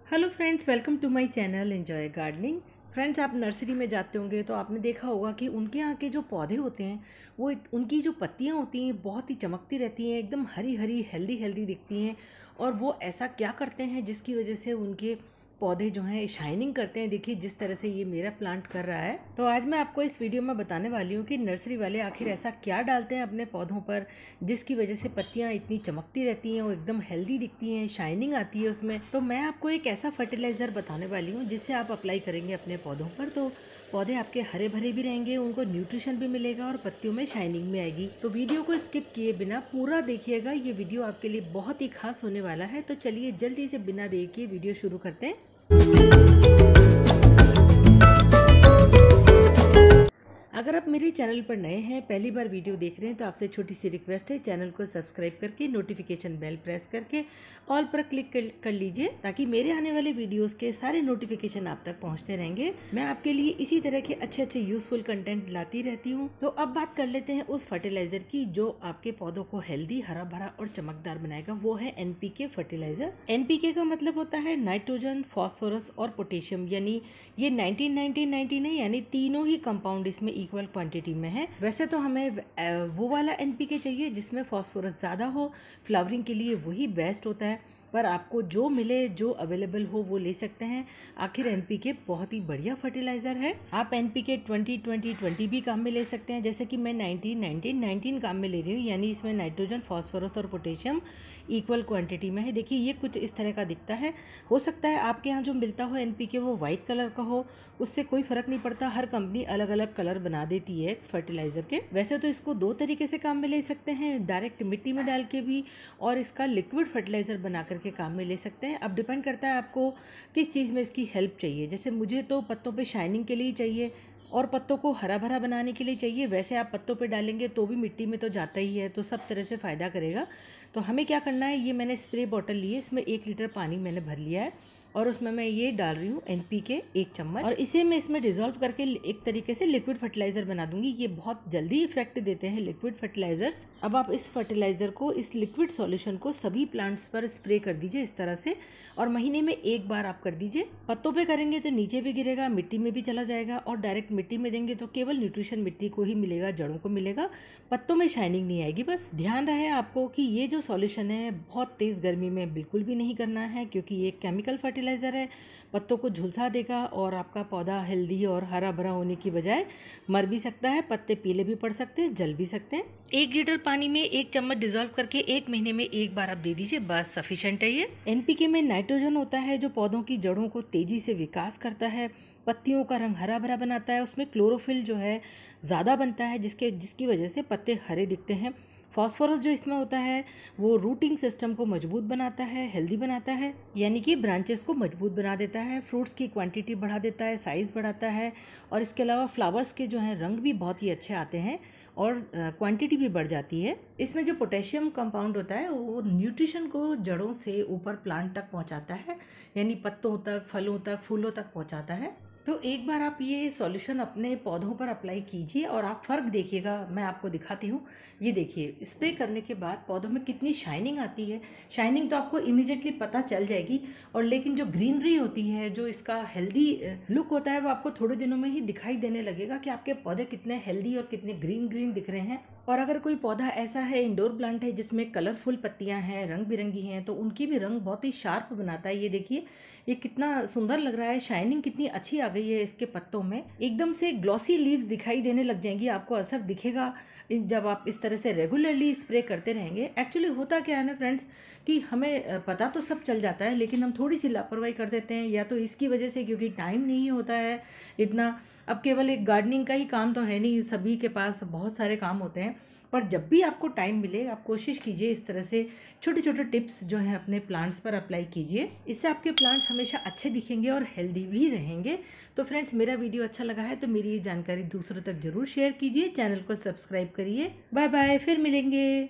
Hello friends, welcome to my channel enjoy gardening. Friends, आप nursery में जाते होंगे तो आपने देखा होगा कि उनके यहाँ के जो पौधे होते हैं वो उनकी जो पत्तियाँ होती हैं बहुत ही चमकती रहती हैं, एकदम हरी हरी हेल्दी हेल्दी दिखती हैं। और वो ऐसा क्या करते हैं जिसकी वजह से उनके पौधे जो हैं शाइनिंग करते हैं। देखिए जिस तरह से ये मेरा प्लांट कर रहा है। तो आज मैं आपको इस वीडियो में बताने वाली हूँ कि नर्सरी वाले आखिर ऐसा क्या डालते हैं अपने पौधों पर जिसकी वजह से पत्तियाँ इतनी चमकती रहती हैं और एकदम हेल्दी दिखती हैं, शाइनिंग आती है उसमें। तो मैं आपको एक ऐसा फर्टिलाइज़र बताने वाली हूँ जिससे आप अप्लाई करेंगे अपने पौधों पर तो पौधे आपके हरे भरे भी रहेंगे, उनको न्यूट्रिशन भी मिलेगा और पत्तियों में शाइनिंग भी आएगी। तो वीडियो को स्किप किए बिना पूरा देखिएगा, ये वीडियो आपके लिए बहुत ही खास होने वाला है। तो चलिए जल्दी से बिना देर किए वीडियो शुरू करते हैं। अगर आप मेरे चैनल पर नए हैं, पहली बार वीडियो देख रहे हैं, तो आपसे छोटी सी रिक्वेस्ट है, चैनल को सब्सक्राइब करके नोटिफिकेशन बेल प्रेस करके ऑल पर क्लिक कर लीजिए ताकि मेरे आने वाले वीडियोस के सारे नोटिफिकेशन आप तक पहुंचते रहेंगे। मैं आपके लिए इसी तरह के अच्छे अच्छे यूजफुल कंटेंट लाती रहती हूं। तो अब बात कर लेते हैं उस फर्टिलाइजर की जो आपके पौधों को हेल्दी, हरा भरा और चमकदार बनाएगा। वो है एनपीके फर्टिलाइजर। एनपीके का मतलब होता है नाइट्रोजन, फॉस्फोरस और पोटेशियम, यानी ये 19 नहीं, यानी तीनों ही कंपाउंड इसमें इक्वल क्वांटिटी में है। वैसे तो हमें वो वाला एनपीके चाहिए जिसमें फॉस्फोरस ज़्यादा हो, फ्लावरिंग के लिए वही बेस्ट होता है, पर आपको जो मिले, जो अवेलेबल हो वो ले सकते हैं। आखिर एनपीके बहुत ही बढ़िया फर्टिलाइजर है। आप एनपीके 20-20-20 भी काम में ले सकते हैं, जैसे कि मैं 19-19-19 काम में ले रही हूँ, यानी इसमें नाइट्रोजन, फॉस्फोरस और पोटेशियम इक्वल क्वांटिटी में है। देखिए ये कुछ इस तरह का दिखता है। हो सकता है आपके यहाँ जो मिलता हो एनपीके वो वाइट कलर का हो, उससे कोई फर्क नहीं पड़ता, हर कंपनी अलग अलग कलर बना देती है फर्टिलाइजर के। वैसे तो इसको दो तरीके से काम में ले सकते हैं, डायरेक्ट मिट्टी में डाल के भी, और इसका लिक्विड फर्टिलाइजर बना करके काम में ले सकते हैं। अब डिपेंड करता है आपको किस चीज़ में इसकी हेल्प चाहिए। जैसे मुझे तो पत्तों पे शाइनिंग के लिए चाहिए और पत्तों को हरा भरा बनाने के लिए चाहिए। वैसे आप पत्तों पे डालेंगे तो भी मिट्टी में तो जाता ही है, तो सब तरह से फ़ायदा करेगा। तो हमें क्या करना है, ये मैंने स्प्रे बॉटल ली है, इसमें 1 लीटर पानी मैंने भर लिया है और उसमें मैं ये डाल रही हूँ एनपीके 1 चम्मच, और इसे मैं इसमें डिसॉल्व करके एक तरीके से लिक्विड फर्टिलाइजर बना दूंगी। ये बहुत जल्दी इफेक्ट देते हैं लिक्विड फर्टिलाइजर्स। अब आप इस फर्टिलाइजर को, इस लिक्विड सॉल्यूशन को सभी प्लांट्स पर स्प्रे कर दीजिए इस तरह से, और महीने में एक बार आप कर दीजिए। पत्तों पे करेंगे तो नीचे भी गिरेगा, मिट्टी में भी चला जाएगा, और डायरेक्ट मिट्टी में देंगे तो केवल न्यूट्रिशन मिट्टी को ही मिलेगा, जड़ों को मिलेगा, पत्तों में शाइनिंग नहीं आएगी। बस ध्यान रहे आपको कि ये जो सॉल्यूशन है बहुत तेज़ गर्मी में बिल्कुल भी नहीं करना है, क्योंकि ये केमिकल फर्टिलाइज़र है, पत्तों को झुलसा देगा और आपका पौधा हेल्दी और हरा भरा होने की बजाय मर भी सकता है, पत्ते पीले भी पड़ सकते हैं, जल भी सकते हैं। 1 लीटर पानी में 1 चम्मच डिसॉल्व करके 1 महीने में एक बार आप दे दीजिए, बस सफिशिएंट है ये। एनपीके में नाइट्रोजन होता है जो पौधों की जड़ों को तेजी से विकास करता है, पत्तियों का रंग हरा भरा बनाता है, उसमें क्लोरोफिल जो है ज़्यादा बनता है जिसकी वजह से पत्ते हरे दिखते हैं। फॉस्फोरस जो इसमें होता है वो रूटिंग सिस्टम को मजबूत बनाता है, हेल्दी बनाता है, यानी कि ब्रांचेस को मजबूत बना देता है, फ्रूट्स की क्वांटिटी बढ़ा देता है, साइज़ बढ़ाता है, और इसके अलावा फ्लावर्स के जो हैं रंग भी बहुत ही अच्छे आते हैं और क्वांटिटी भी बढ़ जाती है। इसमें जो पोटेशियम कंपाउंड होता है वो न्यूट्रिशन को जड़ों से ऊपर प्लांट तक पहुंचाता है, यानी पत्तों तक, फलों तक, फूलों तक पहुंचाता है। तो एक बार आप ये सॉल्यूशन अपने पौधों पर अप्लाई कीजिए और आप फ़र्क देखिएगा। मैं आपको दिखाती हूँ, ये देखिए स्प्रे करने के बाद पौधों में कितनी शाइनिंग आती है। शाइनिंग तो आपको इमीडिएटली पता चल जाएगी, और लेकिन जो ग्रीनरी होती है, जो इसका हेल्दी लुक होता है, वो आपको थोड़े दिनों में ही दिखाई देने लगेगा कि आपके पौधे कितने हेल्दी और कितने ग्रीन ग्रीन दिख रहे हैं। और अगर कोई पौधा ऐसा है, इंडोर प्लांट है जिसमें कलरफुल पत्तियां हैं, रंग बिरंगी हैं, तो उनकी भी रंग बहुत ही शार्प बनाता है। ये देखिए ये कितना सुंदर लग रहा है, शाइनिंग कितनी अच्छी आ गई है इसके पत्तों में, एकदम से ग्लॉसी लीव्स दिखाई देने लग जाएंगी। आपको असर दिखेगा जब आप इस तरह से रेगुलरली स्प्रे करते रहेंगे। एक्चुअली होता क्या है ना फ्रेंड्स, कि हमें पता तो सब चल जाता है, लेकिन हम थोड़ी सी लापरवाही कर देते हैं, या तो इसकी वजह से क्योंकि टाइम नहीं होता है इतना। अब केवल एक गार्डनिंग का ही काम तो है नहीं, सभी के पास बहुत सारे काम होते हैं, पर जब भी आपको टाइम मिले आप कोशिश कीजिए इस तरह से छोटे छोटे टिप्स जो है अपने प्लांट्स पर अप्लाई कीजिए। इससे आपके प्लांट्स हमेशा अच्छे दिखेंगे और हेल्दी भी रहेंगे। तो फ्रेंड्स, मेरा वीडियो अच्छा लगा है तो मेरी ये जानकारी दूसरों तक जरूर शेयर कीजिए, चैनल को सब्सक्राइब करिए। बाय बाय, फिर मिलेंगे।